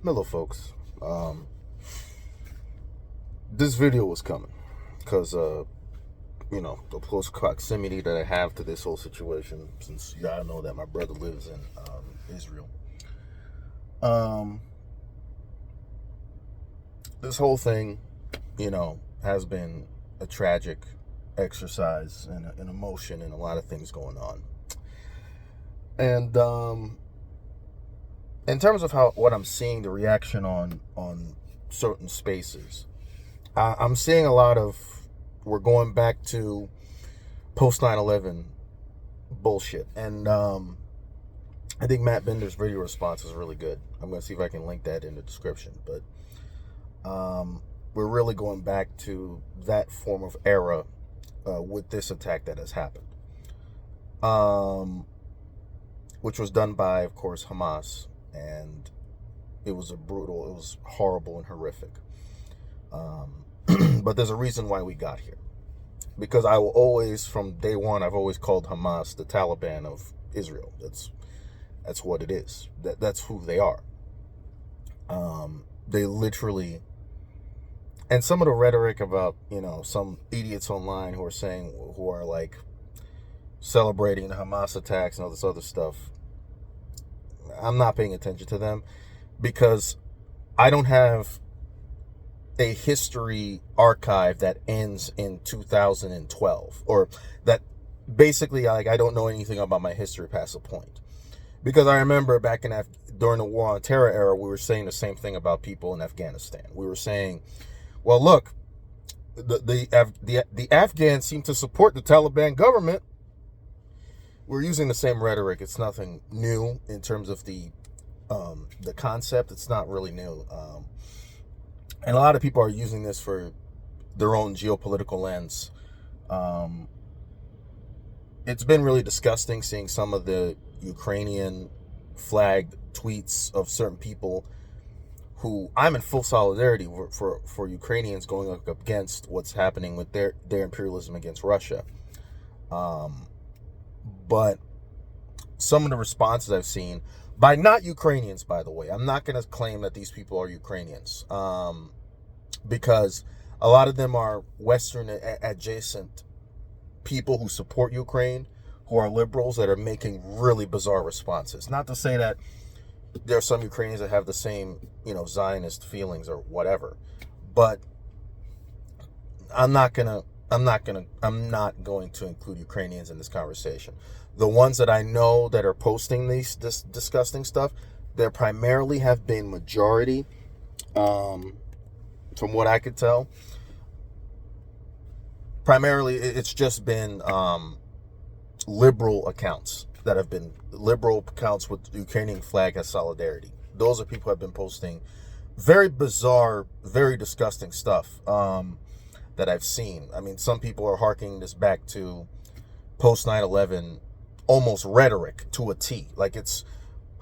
Hello, folks. This video was coming because, the close proximity that I have to this whole situation, since y'all know that my brother lives in Israel. Um, this whole thing, has been a tragic exercise in emotion and a lot of things going on. And in terms of what I'm seeing, the reaction on certain spaces, I'm seeing a lot of, we're going back to post 9/11 bullshit. And I think Matt Bender's video response is really good. I'm going to see if I can link that in the description. But we're really going back to that form of era with this attack that has happened, which was done by, of course, Hamas. And it was it was horrible and horrific. But there's a reason why we got here. Because I will always, from day one, I've always called Hamas the Taliban of Israel. That's what it is. That's who they are. They literally, and some of the rhetoric about, some idiots online who are like celebrating the Hamas attacks and all this other stuff. I'm not paying attention to them because I don't have a history archive that ends in 2012, or that basically, like, I don't know anything about my history past a point. Because I remember back during the War on Terror era, we were saying the same thing about people in Afghanistan. We were saying, well, look, the Afghans seem to support the Taliban government. We're using the same rhetoric. It's nothing new in terms of the concept. It's not really new. And a lot of people are using this for their own geopolitical lens. It's been really disgusting seeing some of the Ukrainian flagged tweets of certain people who I'm in full solidarity for Ukrainians going up against what's happening with their imperialism against Russia. But some of the responses I've seen by not Ukrainians, by the way, I'm not going to claim that these people are Ukrainians, because a lot of them are Western adjacent people who support Ukraine, who are liberals that are making really bizarre responses. Not to say that there are some Ukrainians that have the same, Zionist feelings or whatever, but I'm not going to include Ukrainians in this conversation. The ones that I know that are posting this disgusting stuff, there primarily have been majority, from what I could tell. Primarily, it's just been liberal accounts that have been liberal accounts with the Ukrainian flag as solidarity. Those are people who have been posting very bizarre, very disgusting stuff that I've seen. I mean, some people are harking this back to post 9/11 almost rhetoric to a T. Like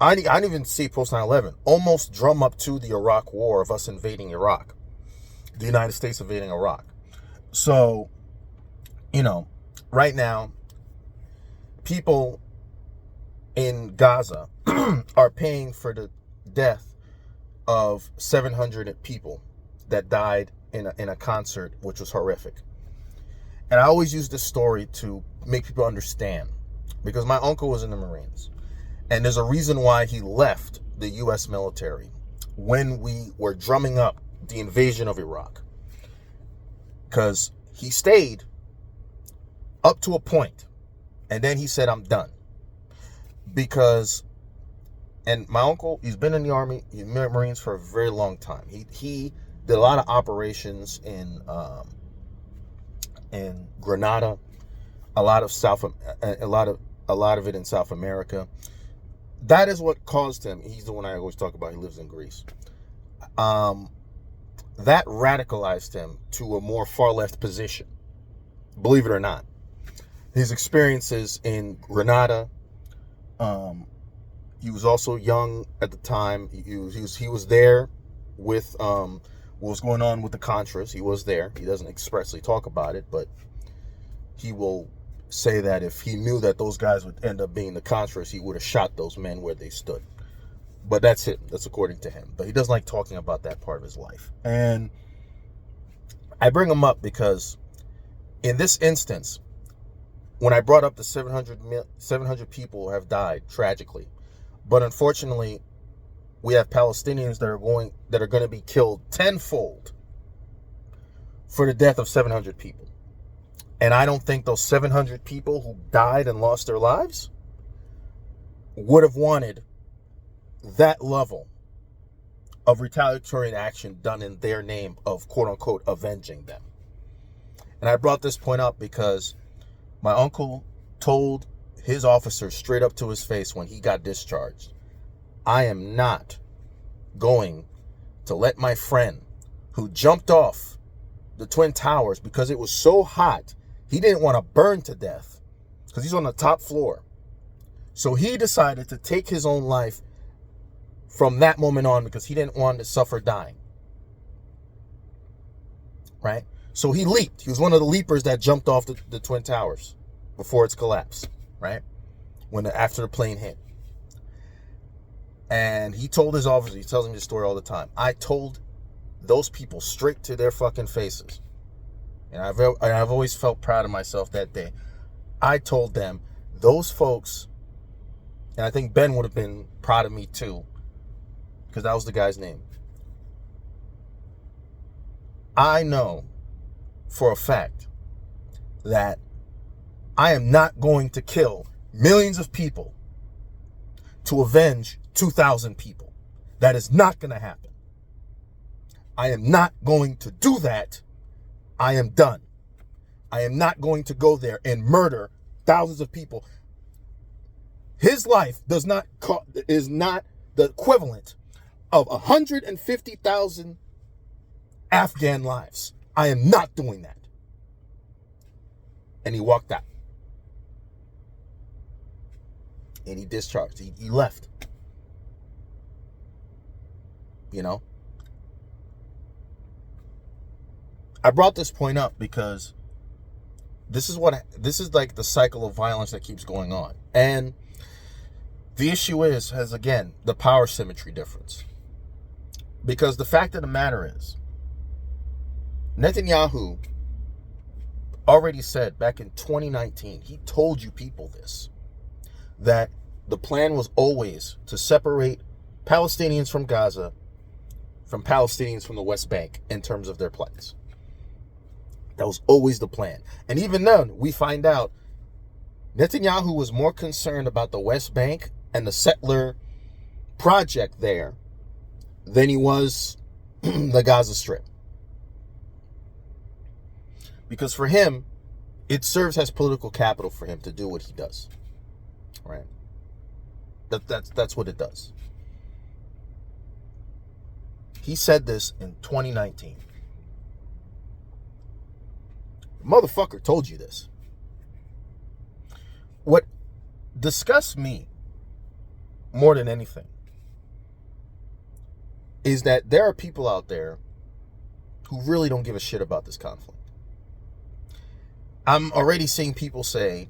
I didn't even see post 9/11 almost drum up to the Iraq War of us invading Iraq, the United States invading Iraq. So, right now, people in Gaza are paying for the death of 700 people that died in a concert, which was horrific. And I always use this story to make people understand, because my uncle was in the Marines, and there's a reason why he left the U.S. military when we were drumming up the invasion of Iraq, because he stayed up to a point, and then he said, I'm done. And my uncle, he's been in the Army, he's been in the Marines for a very long time. He did a lot of operations in Grenada, a lot of it in South America. That is what caused him. He's the one I always talk about. He lives in Greece. That radicalized him to a more far left position, believe it or not. His experiences in Grenada, he was also young at the time. He was there with what was going on with the Contras. He was there. He doesn't expressly talk about it, but he will say that if he knew that those guys would end up being the Contras, he would have shot those men where they stood. But that's it. That's according to him. But he doesn't like talking about that part of his life. And I bring him up because in this instance, when I brought up the 700 people have died tragically, but unfortunately, we have Palestinians that are going to be killed tenfold for the death of 700 people. And I don't think those 700 people who died and lost their lives would have wanted that level of retaliatory action done in their name of quote unquote avenging them. And I brought this point up because my uncle told his officer straight up to his face when he got discharged, I am not going to let my friend who jumped off the Twin Towers because it was so hot, he didn't want to burn to death because he's on the top floor. So he decided to take his own life from that moment on because he didn't want to suffer dying. Right? So he leaped. He was one of the leapers that jumped off the Twin Towers before its collapse. Right? After the plane hit. And he told his officer, he tells me this story all the time, I told those people straight to their fucking faces. And I've always felt proud of myself that day. I told them, those folks, and I think Ben would have been proud of me too, because that was the guy's name. I know for a fact that I am not going to kill millions of people to avenge 2,000 people. That is not going to happen. I am not going to do that. I am done. I am not going to go there and murder thousands of people. His life is not the equivalent of 150,000 Afghan lives. I am not doing that. And he walked out. And he discharged. He left. You know? I brought this point up because this is like the cycle of violence that keeps going on. And the issue has again, the power symmetry difference. Because the fact of the matter is, Netanyahu already said back in 2019, he told you people this, that the plan was always to separate Palestinians from Gaza from Palestinians from the West Bank in terms of their plans. That was always the plan. And even then, we find out Netanyahu was more concerned about the West Bank and the settler project there than he was the Gaza Strip. Because for him, it serves as political capital for him to do what he does. Right? That's what it does. He said this in 2019. Motherfucker told you this. What disgusts me more than anything is that there are people out there who really don't give a shit about this conflict. I'm already seeing people say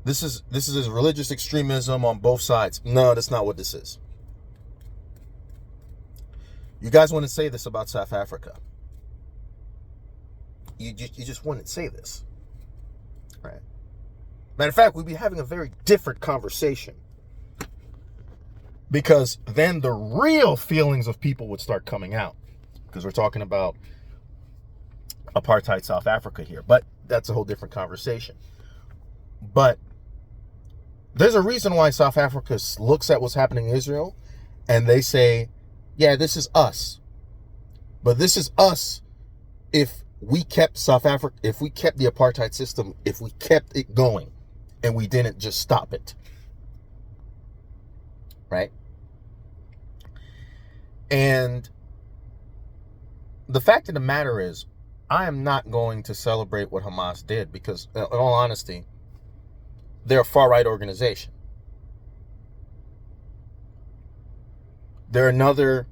this is religious extremism on both sides. No, that's not what this is. You guys want to say this about South Africa. You just wouldn't say this. Right? Matter of fact, we'd be having a very different conversation. Because then the real feelings of people would start coming out. Because we're talking about apartheid South Africa here. But that's a whole different conversation. But there's a reason why South Africa looks at what's happening in Israel and they say, yeah, this is us. But this is us if we kept South Africa, if we kept the apartheid system, if we kept it going and we didn't just stop it. Right? And the fact of the matter is, I am not going to celebrate what Hamas did because, in all honesty, they're a far-right organization. They're another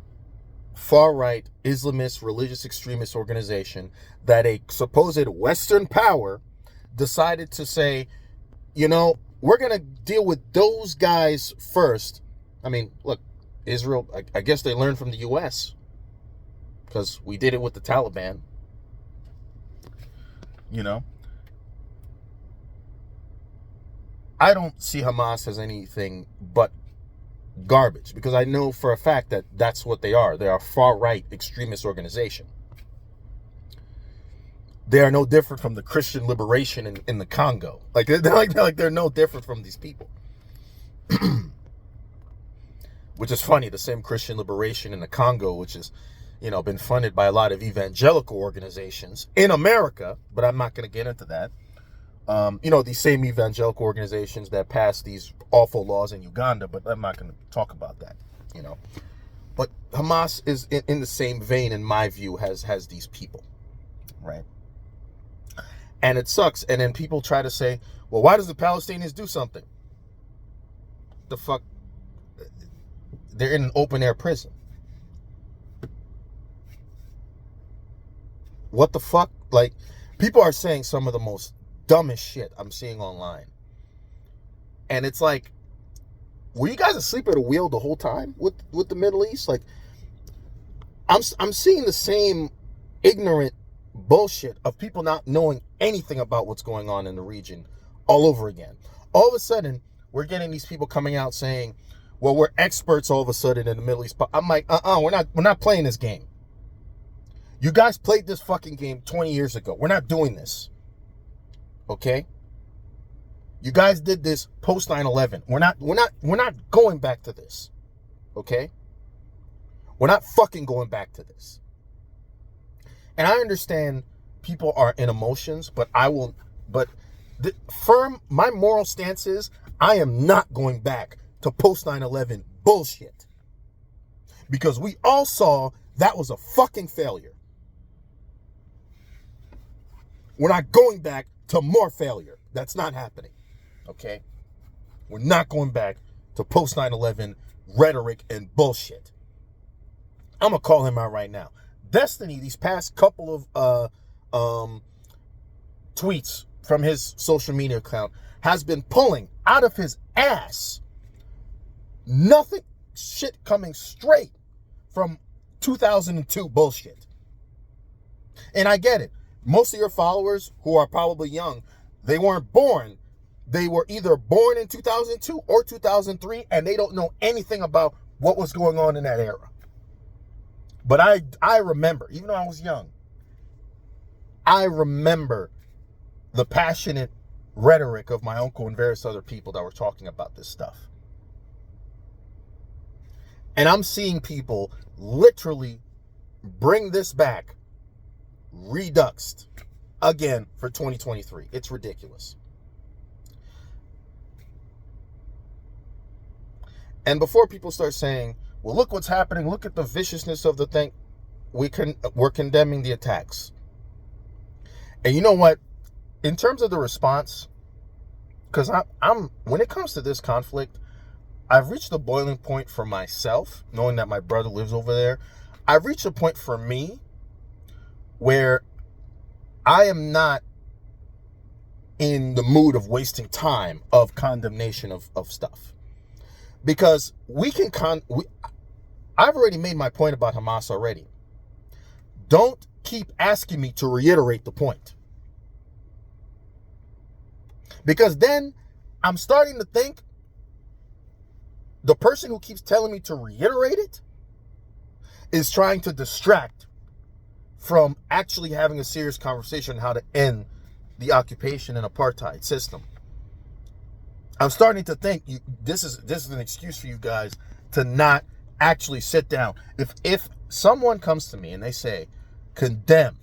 far-right Islamist religious extremist organization that a supposed Western power decided to say, you know, we're going to deal with those guys first I mean, look, Israel, I guess they learned from the U.S. because we did it with the Taliban. You know, I don't see Hamas as anything but garbage, because I know for a fact that that's what they are. They are a far-right extremist organization. They are no different from the Christian liberation in the Congo. They're no different from these people. Which is funny, the same Christian liberation in the Congo, which is, been funded by a lot of evangelical organizations in America, but I'm not going to get into that. These same evangelical organizations that passed these awful laws in Uganda, but I'm not going to talk about that, But Hamas is in the same vein, in my view, has these people, right? And it sucks. And then people try to say, well, why does the Palestinians do something? The fuck? They're in an open-air prison. What the fuck? Like, people are saying some of the most dumbest shit I'm seeing online. And it's like, were you guys asleep at a wheel the whole time with the Middle East? Like, I'm seeing the same ignorant bullshit of people not knowing anything about what's going on in the region all over again. All of a sudden, we're getting these people coming out saying, well, we're experts all of a sudden in the Middle East. I'm like, we're not playing this game. You guys played this fucking game 20 years ago. We're not doing this. Okay? You guys did this post 9/11. We're not going back to this. Okay? We're not fucking going back to this. And I understand people are in emotions, but my moral stance is, I am not going back to post 9/11 bullshit. Because we all saw that was a fucking failure. We're not going back to more failure. That's not happening. Okay? We're not going back to post 9/11 rhetoric and bullshit. I'm going to call him out right now. Destiny, these past couple of tweets from his social media account, has been pulling out of his ass nothing shit coming straight from 2002 bullshit. And I get it. Most of your followers who are probably young, they weren't born. They were either born in 2002 or 2003, and they don't know anything about what was going on in that era. But I remember, even though I was young, I remember the passionate rhetoric of my uncle and various other people that were talking about this stuff. And I'm seeing people literally bring this back, reduxed again for 2023. It's ridiculous. And before people start saying, well, look what's happening, look at the viciousness of the thing, we're condemning the attacks. And you know what? In terms of the response, because I'm when it comes to this conflict, I've reached the boiling point for myself, knowing that my brother lives over there. I've reached a point for me where I am not in the mood of wasting time of condemnation of stuff. Because I've already made my point about Hamas already. Don't keep asking me to reiterate the point. Because then I'm starting to think the person who keeps telling me to reiterate it is trying to distract from actually having a serious conversation on how to end the occupation and apartheid system. I'm starting to think this is an excuse for you guys to not actually sit down. If someone comes to me and they say, condemn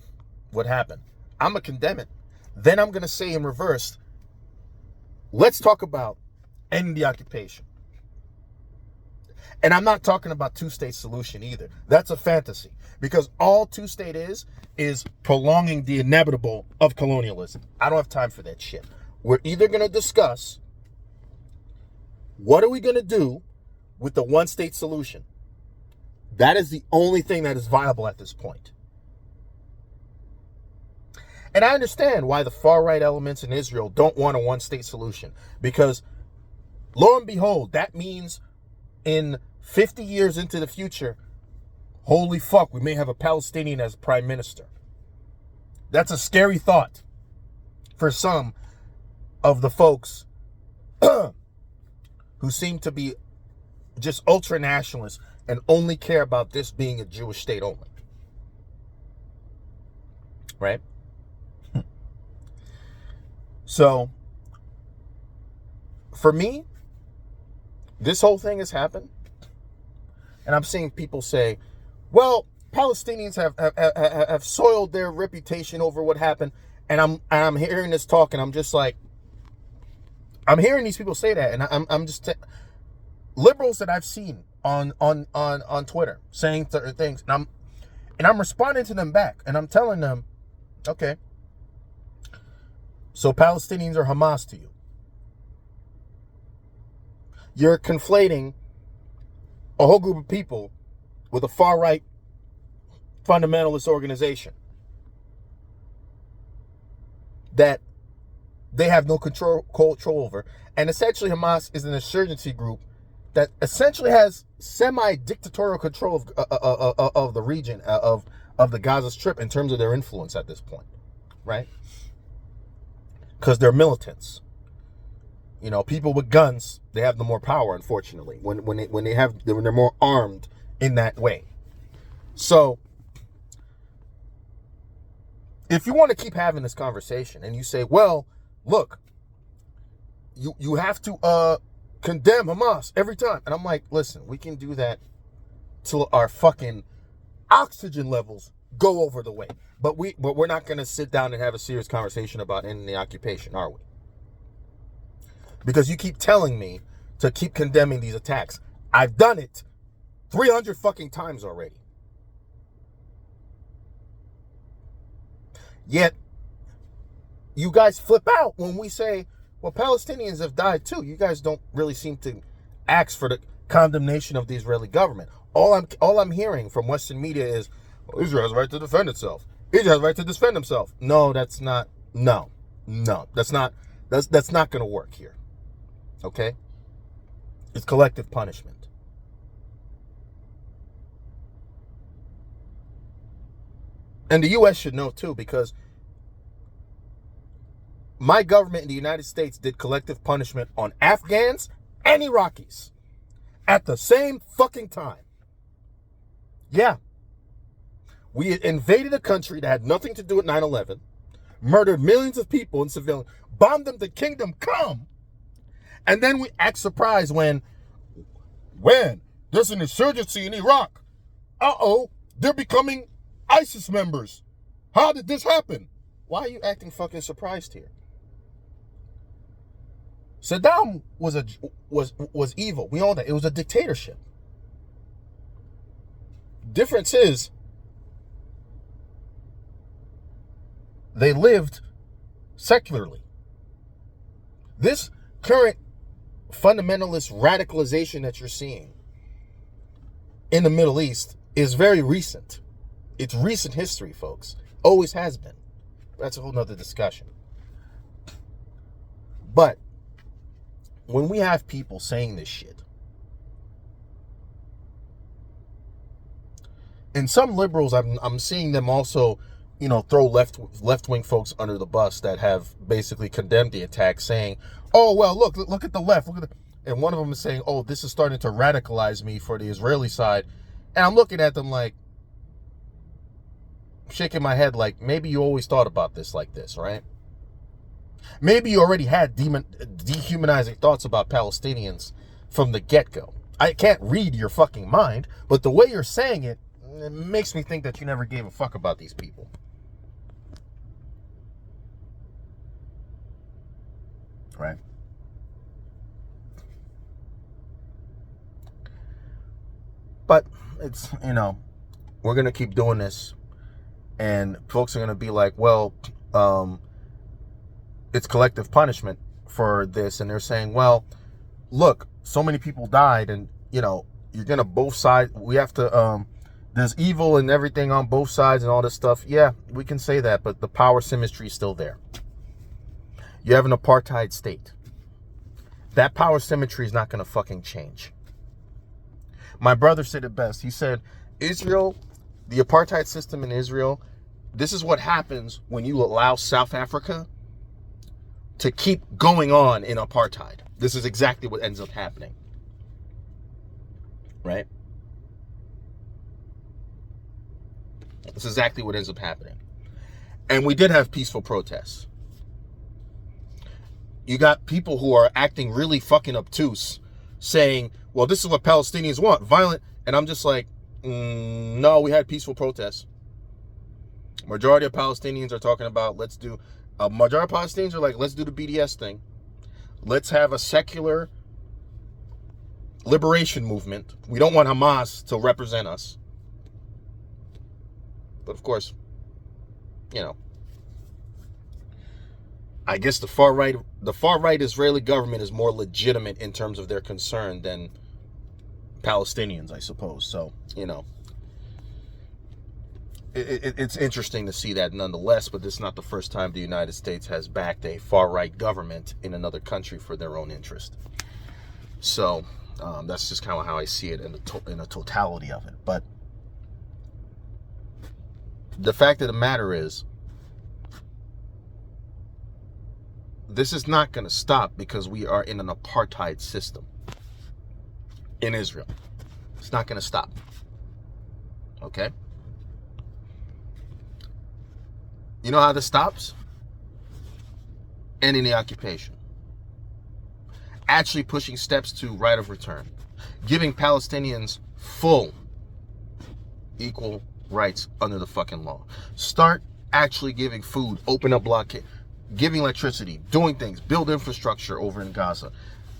what happened, I'm going to condemn it. Then I'm going to say in reverse, let's talk about ending the occupation. And I'm not talking about two-state solution either. That's a fantasy. Because all two-state is prolonging the inevitable of colonialism. I don't have time for that shit. We're either going to discuss what are we going to do with the one-state solution. That is the only thing that is viable at this point. And I understand why the far-right elements in Israel don't want a one-state solution. Because, lo and behold, that means in 50 years into the future, holy fuck, we may have a Palestinian as prime minister. That's a scary thought for some of the folks who seem to be just ultra nationalists and only care about this being a Jewish state only. Right? So, for me, this whole thing has happened, and I'm seeing people say, well, Palestinians have soiled their reputation over what happened, and I'm hearing this talk, and I'm just like, I'm hearing these people say that, and I'm just liberals that I've seen on Twitter saying certain things, and I'm responding to them back, and I'm telling them, okay, so Palestinians are Hamas to you. You're conflating a whole group of people with a far-right fundamentalist organization that they have no control over. And essentially Hamas is an insurgency group that essentially has semi-dictatorial control of the region, of the Gaza Strip in terms of their influence at this point, right? Because they're militants. You know, people with guns, they have the more power, unfortunately, when they're more armed in that way. So, if you want to keep having this conversation and you say, well, look, you have to condemn Hamas every time. And I'm like, listen, we can do that till our fucking oxygen levels go over the way. But we're not going to sit down and have a serious conversation about ending the occupation, are we? Because you keep telling me to keep condemning these attacks. I've done it 300 fucking times already. Yet, you guys flip out when we say, well, Palestinians have died too. You guys don't really seem to ask for the condemnation of the Israeli government. All I'm hearing from Western media is, well, Israel has a right to defend itself. Israel has a right to defend himself. No, that's not. No, that's not going to work here. Okay? It's collective punishment. And the U.S. should know too, because my government in the United States did collective punishment on Afghans and Iraqis at the same fucking time. Yeah. We invaded a country that had nothing to do with 9/11, murdered millions of people in civilian, bombed them to kingdom come, and then we act surprised when there's an insurgency in Iraq. They're becoming ISIS members. How did this happen? Why are you acting fucking surprised here? Saddam was evil. We all know that. It was a dictatorship. Difference is, they lived secularly. This current fundamentalist radicalization that you're seeing in the Middle East is very recent. It's recent history, folks. Always has been. That's a whole nother discussion. But when we have people saying this shit, and some liberals, I'm seeing them also, throw left-wing folks under the bus that have basically condemned the attack, saying, oh, well, look at the left. And one of them is saying, oh, this is starting to radicalize me for the Israeli side. And I'm looking at them like, shaking my head like, maybe you always thought about this like this, right? Maybe you already had dehumanizing thoughts about Palestinians from the get-go. I can't read your fucking mind, but the way you're saying it makes me think that you never gave a fuck about these people. Right? But it's, we're going to keep doing this. And folks are going to be like, well, it's collective punishment for this. And they're saying, well, look, so many people died and, you're going to both sides. We have to, there's evil and everything on both sides and all this stuff. Yeah, we can say that, but the power symmetry is still there. You have an apartheid state. That power symmetry is not going to fucking change. My brother said it best. He said, Israel, the apartheid system in Israel, this is what happens when you allow South Africa to keep going on in apartheid. This is exactly what ends up happening. Right? This is exactly what ends up happening. And we did have peaceful protests. You got people who are acting really fucking obtuse, saying, well, this is what Palestinians want, violent. And I'm just like, no, we had peaceful protests. Majority of Palestinians are talking about, let's do the BDS thing. Let's have a secular liberation movement. We don't want Hamas to represent us. But of course, you know, I guess the far right Israeli government is more legitimate in terms of their concern than Palestinians, I suppose. So, you know, it's interesting to see that nonetheless, but this is not the first time the United States has backed a far right government in another country for their own interest. So that's just kind of how I see it in the totality of it. But the fact of the matter is, this is not going to stop because we are in an apartheid system in Israel. It's not going to stop. Okay? You know how this stops? Ending the occupation. Actually pushing steps to right of return. Giving Palestinians full equal rights under the fucking law. Start actually giving food, open up blockade, giving electricity, doing things, build infrastructure over in Gaza.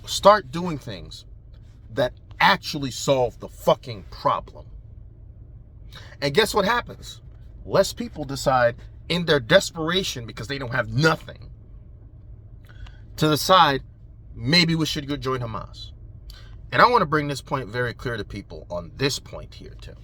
Start doing things that actually solve the fucking problem. And guess what happens? Less people decide in their desperation because they don't have nothing to decide maybe we should go join Hamas. And I want to bring this point very clear to people on this point here too.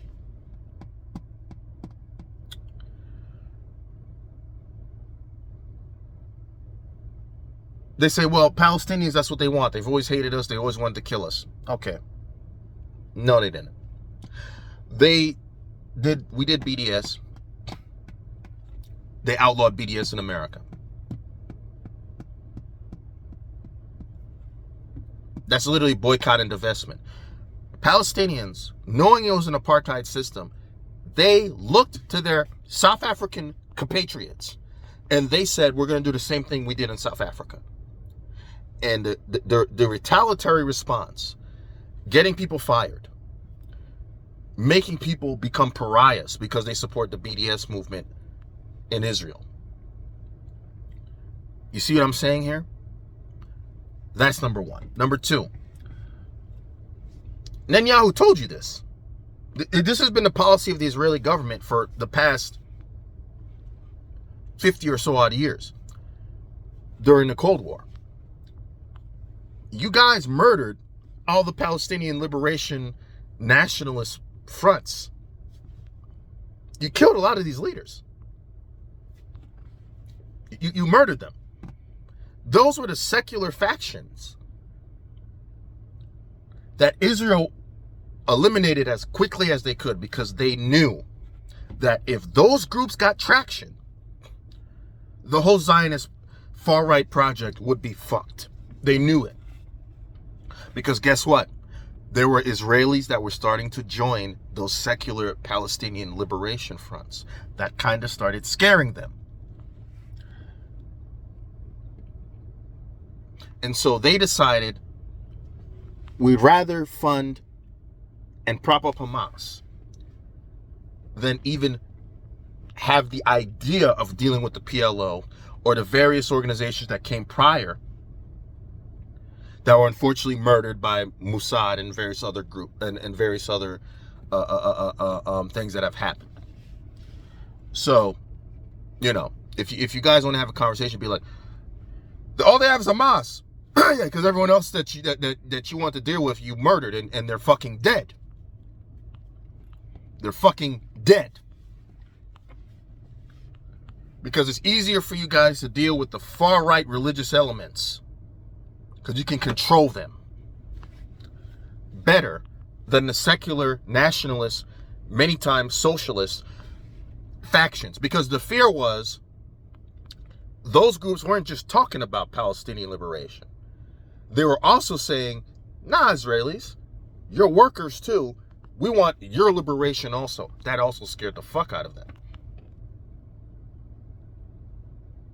They say, well, Palestinians, that's what they want. They've always hated us. They always wanted to kill us. Okay. No, they didn't. We did BDS. They outlawed BDS in America. That's literally boycott and divestment. Palestinians, knowing it was an apartheid system, they looked to their South African compatriots and they said, we're going to do the same thing we did in South Africa. And the retaliatory response, getting people fired, making people become pariahs because they support the BDS movement in Israel. You see what I'm saying here? That's number one. Number two, Netanyahu told you this. This has been the policy of the Israeli government for the past 50 or so odd years during the Cold War. You guys murdered all the Palestinian liberation nationalist fronts. You killed a lot of these leaders. You murdered them. Those were the secular factions that Israel eliminated as quickly as they could because they knew that if those groups got traction, the whole Zionist far-right project would be fucked. They knew it. Because guess what? There were Israelis that were starting to join those secular Palestinian liberation fronts. That kind of started scaring them. And so they decided we'd rather fund and prop up Hamas than even have the idea of dealing with the PLO or the various organizations that came prior that were unfortunately murdered by Mossad and various other various other things that have happened. So, you know, if you guys want to have a conversation, be like, all they have is Hamas. Yeah, because everyone else that you want to deal with, you murdered, and they're fucking dead. They're fucking dead. Because it's easier for you guys to deal with the far-right religious elements because you can control them better than the secular nationalist, many times socialist factions. Because the fear was those groups weren't just talking about Palestinian liberation. They were also saying, nah, Israelis, you're workers too. We want your liberation also. That also scared the fuck out of them.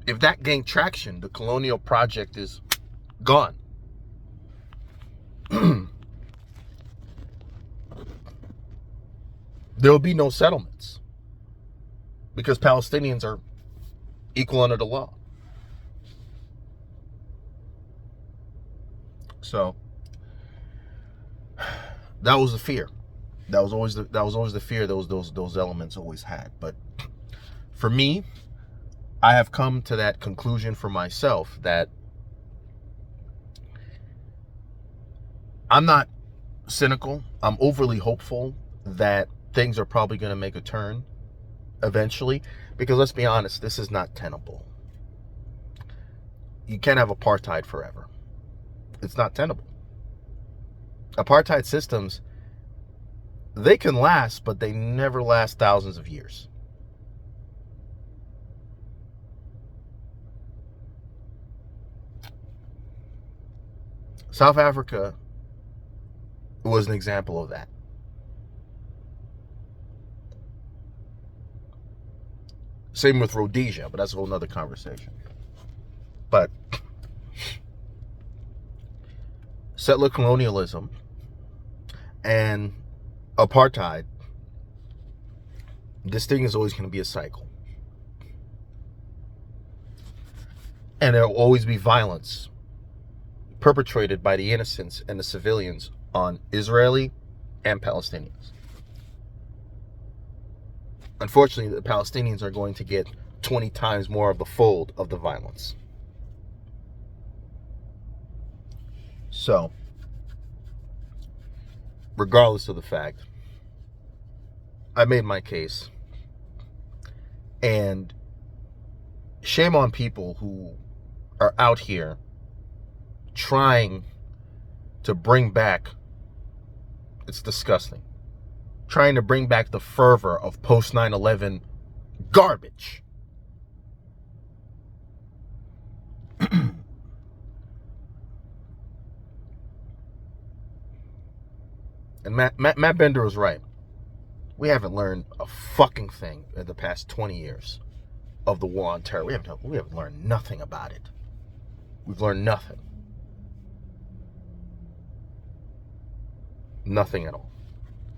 If that gained traction, the colonial project is gone. There will be no settlements because Palestinians are equal under the law. So that was the fear. That was always the fear those elements always had. But for me, I have come to that conclusion for myself that I'm not cynical. I'm overly hopeful that things are probably going to make a turn eventually, because let's be honest, this is not tenable. You can't have apartheid forever. It's not tenable. Apartheid systems, they can last, but they never last thousands of years. South Africa was an example of that. Same with Rhodesia, but that's a whole nother conversation. But settler colonialism and apartheid, this thing is always going to be a cycle. And there will always be violence perpetrated by the innocents and the civilians on Israeli and Palestinians. Unfortunately, the Palestinians are going to get 20 times more of the fold of the violence. So, regardless of the fact, I made my case. And shame on people who are out here trying to bring back, it's disgusting, trying to bring back the fervor of post 9/11 garbage. And Matt Bender was right. We haven't learned a fucking thing in the past 20 years of the war on terror. We haven't learned nothing about it. We've learned nothing. Nothing at all.